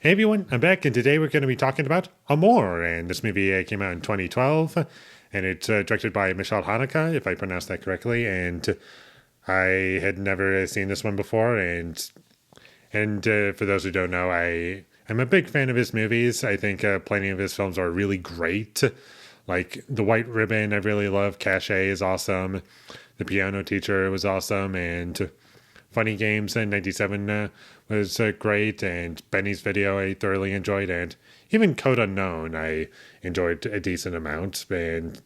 Hey everyone, I'm back, and today we're going to be talking about Amour. And this movie came out in 2012, and it's directed by Michelle Haneke, if I pronounced that correctly. And I had never seen this one before, and for those who don't know, I'm a big fan of his movies. I think plenty of his films are really great. Like The White Ribbon, I really love. Cachet is awesome. The Piano Teacher was awesome, and Funny Games in '97 was great, and Benny's Video I thoroughly enjoyed, and even Code Unknown I enjoyed a decent amount, and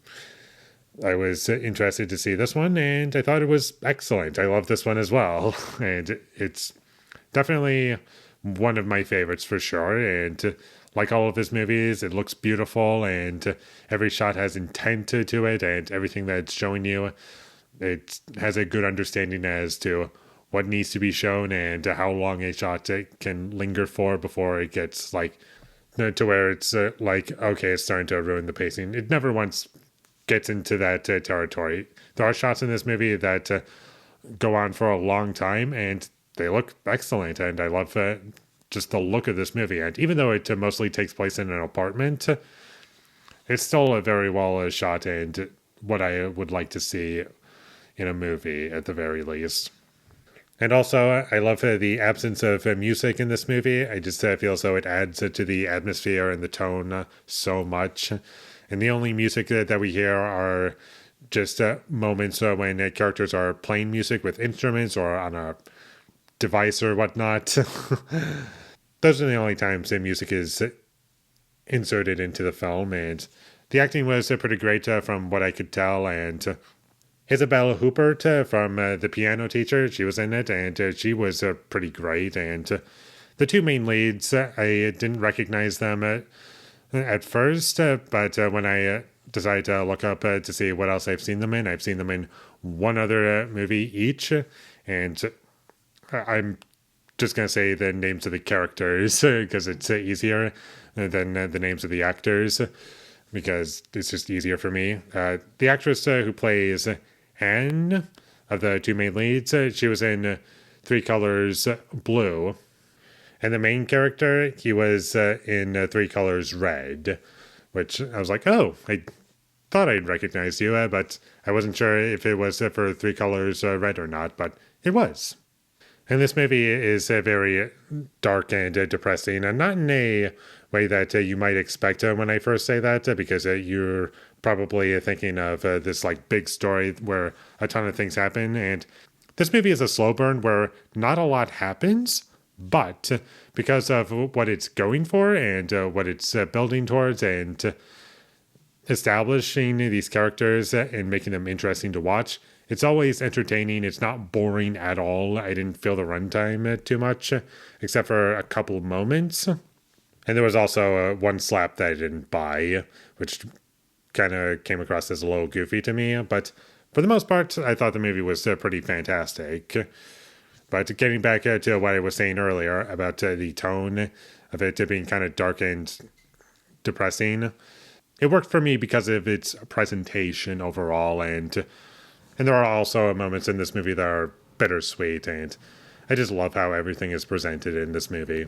I was interested to see this one, and I thought it was excellent. I love this one as well, and it's definitely one of my favorites for sure, and like all of his movies, it looks beautiful, and every shot has intent to it, and everything that it's showing you, it has a good understanding as to what needs to be shown and how long a shot can linger for before it gets like to where it's like, okay, it's starting to ruin the pacing. It never once gets into that territory. There are shots in this movie that go on for a long time, and they look excellent, and I love just the look of this movie. And even though it mostly takes place in an apartment, it's still a very well shot, and what I would like to see in a movie at the very least. And also, I love the absence of music in this movie. I just feel so it adds to the atmosphere and the tone so much. And the only music that we hear are just moments when characters are playing music with instruments or on a device or whatnot. Those are the only times the music is inserted into the film. And the acting was pretty great from what I could tell. And Isabelle Huppert from The Piano Teacher, she was in it, and she was pretty great. And the two main leads, I didn't recognize them at first, but when I decided to look up to see what else I've seen them in one other movie each. And I'm just going to say the names of the characters because it's easier than the names of the actors, because it's just easier for me. The actress who plays Anne of the two main leads, she was in Three Colors Blue. And the main character, he was in Three Colors Red, which I was like, oh, I thought I'd recognize you, but I wasn't sure if it was for Three Colors Red or not, but it was. And this movie is very dark and depressing, and not in a way that you might expect when I first say that, because you're probably thinking of this like big story where a ton of things happen. And this movie is a slow burn where not a lot happens, but because of what it's going for and what it's building towards and establishing these characters and making them interesting to watch, it's always entertaining. It's not boring at all. I didn't feel the runtime too much, except for a couple of moments. And there was also one slap that I didn't buy, which kind of came across as a little goofy to me. But for the most part, I thought the movie was pretty fantastic. But getting back to what I was saying earlier about the tone of it being kind of dark and depressing, it worked for me because of its presentation overall, and there are also moments in this movie that are bittersweet, and I just love how everything is presented in this movie.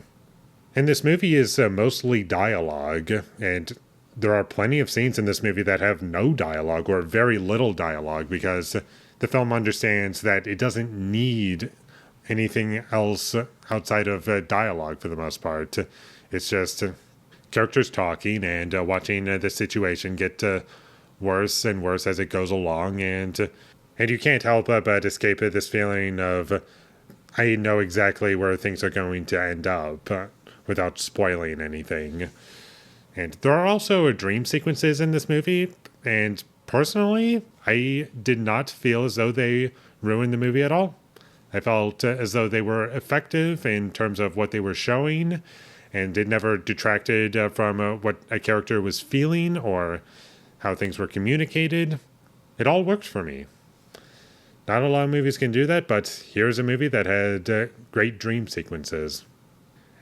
And this movie is mostly dialogue, and there are plenty of scenes in this movie that have no dialogue or very little dialogue, because the film understands that it doesn't need anything else outside of dialogue for the most part. It's just characters talking and watching the situation get worse and worse as it goes along, and you can't help but escape this feeling of I know exactly where things are going to end up without spoiling anything. And there are also dream sequences in this movie, and personally, I did not feel as though they ruined the movie at all. I felt as though they were effective in terms of what they were showing, and it never detracted from what a character was feeling or how things were communicated. It all worked for me. Not a lot of movies can do that, but here's a movie that had great dream sequences.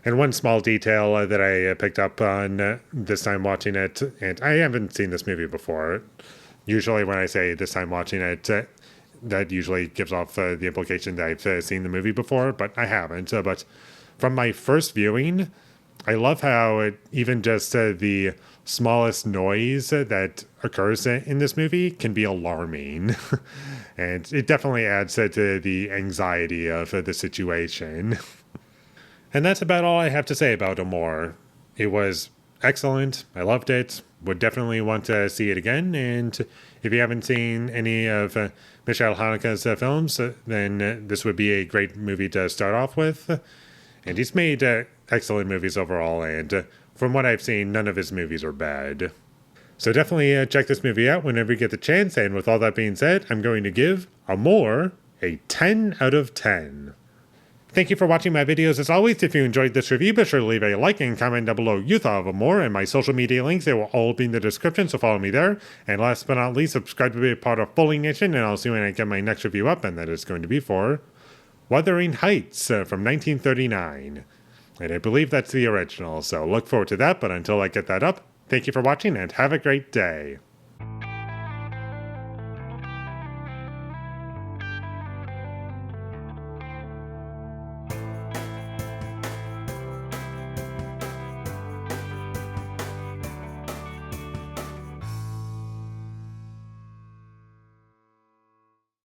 And one small detail that I picked up on this time watching it, and I haven't seen this movie before. Usually when I say this time watching it, that usually gives off the implication that I've seen the movie before, but I haven't. But from my first viewing, I love how even just the smallest noise that occurs in this movie can be alarming. And it definitely adds to the anxiety of the situation. And that's about all I have to say about Amour. It was excellent. I loved it. Would definitely want to see it again. And if you haven't seen any of Michelle Haneke's films, then this would be a great movie to start off with. And he's made excellent movies overall. And from what I've seen, none of his movies are bad. So definitely check this movie out whenever you get the chance. And with all that being said, I'm going to give Amour a 10 out of 10. Thank you for watching my videos. As always, if you enjoyed this review, be sure to leave a like and comment down below you thought of Amour, and my social media links, they will all be in the description, so follow me there. And last but not least, subscribe to be a part of Foley Nation, and I'll see you when I get my next review up, and that is going to be for Wuthering Heights from 1939. And I believe that's the original, so look forward to that, but until I get that up, thank you for watching and have a great day.